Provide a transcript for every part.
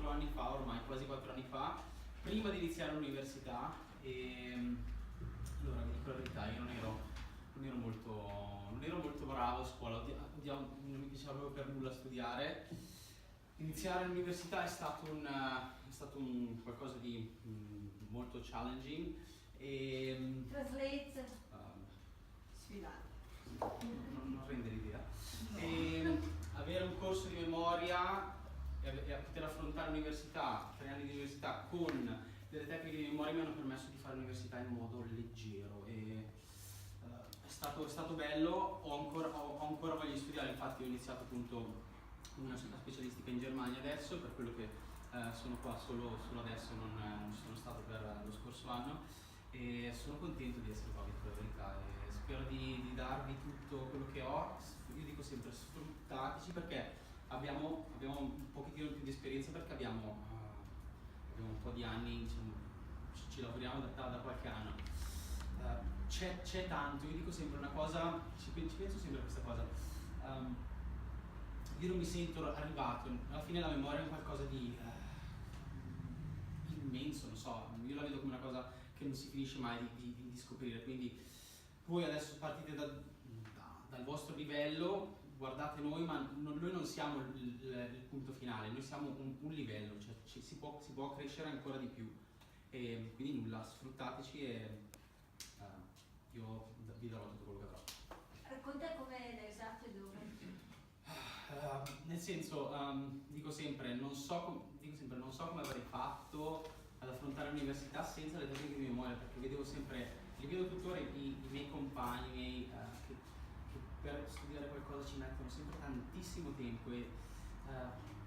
4 anni fa, ormai quasi 4 anni fa, prima di iniziare l'università. E allora vi dico la verità, io non ero molto bravo a scuola, non mi piaceva proprio per nulla studiare. Iniziare l'università è stato un qualcosa di molto challenging. Translate. Sfidante. Non rende l'idea. E avere un corso di memoria e a poter affrontare l'università, 3 anni di università con delle tecniche di memoria mi hanno permesso di fare l'università in modo leggero e è stato bello. Ho ancora voglia di studiare, infatti ho iniziato appunto una specialistica in Germania adesso, per quello che sono qua solo adesso, non ci sono stato per lo scorso anno, e sono contento di essere qua, per la verità, e spero di darvi tutto quello che ho. Io dico sempre sfruttateci, perché abbiamo un pochettino più di esperienza, perché abbiamo un po' di anni, diciamo, ci lavoriamo da qualche anno. C'è tanto, io dico sempre una cosa, ci penso sempre a questa cosa. Io non mi sento arrivato, alla fine la memoria è qualcosa di immenso, non so, io la vedo come una cosa che non si finisce mai di scoprire, quindi voi adesso partite dal vostro livello, guardate noi, ma noi non siamo il punto finale, noi siamo un livello, cioè si può crescere ancora di più, e quindi nulla, sfruttateci e io vi darò tutto quello che avrò. Racconta come l'esatto e dove. Nel senso, dico sempre, non so come avrei fatto ad affrontare l'università senza le tecniche di memoria, perché li vedo tuttora i miei compagni, che per studiare qualcosa ci mettono sempre tantissimo tempo, e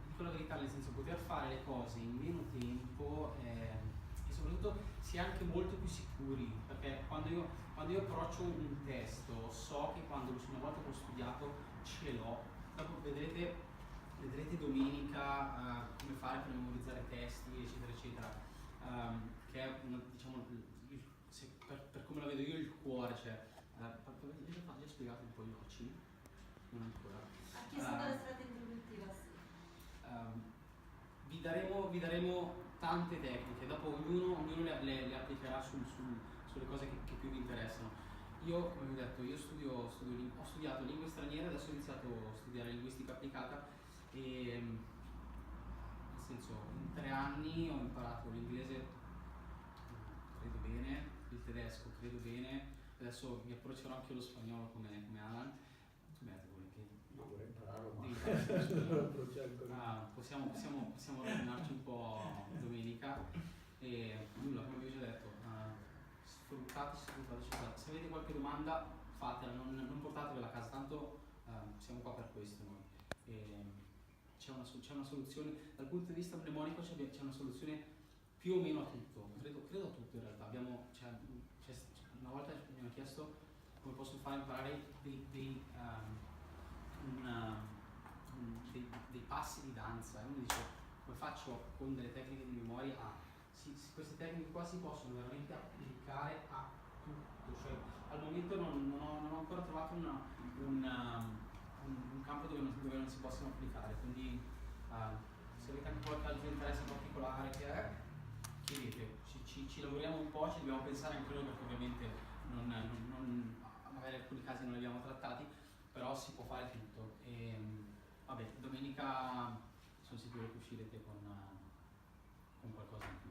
dico la verità, nel senso, poter fare le cose in meno tempo e soprattutto si è anche molto più sicuri, perché quando io approccio un testo so che una volta che ho studiato ce l'ho. Dopo vedrete domenica come fare per memorizzare testi, eccetera eccetera, che è diciamo, per come la vedo io, il cuore, cioè vi ho già spiegato un po' gli occhi? Non ancora. Ha chiesto dalla strada introduttiva, sì. Vi daremo tante tecniche, dopo ognuno le applicherà sulle cose che più vi interessano. Io, come vi ho detto, ho studiato lingue straniere, adesso ho iniziato a studiare linguistica applicata, e nel senso, in 3 anni ho imparato l'inglese, credo bene, il tedesco credo bene, adesso mi approccerò anche allo spagnolo come Alan. Tu metti che io vorrei impararlo, ma possiamo ragionarci un po' domenica, e nulla, come vi ho già detto, sfruttateci. Se avete qualche domanda fatela, non portatevela a casa, tanto siamo qua per questo noi. C'è una soluzione, dal punto di vista mnemonico c'è una soluzione più o meno a tutto, credo a tutto in realtà. Una volta mi hanno chiesto come posso fare imparare dei passi di danza, e uno dice come faccio con delle tecniche di memoria queste tecniche qua si possono veramente applicare a tutto, cioè al momento non ho ancora trovato un campo dove non si possono applicare, quindi se avete anche qualche altro interesse particolare chiedete, ci lavoriamo un po', ci dobbiamo pensare anche noi, perché ovviamente magari alcuni casi non li abbiamo trattati, però si può fare tutto. E vabbè, domenica sono sicuro che uscirete con qualcosa in più.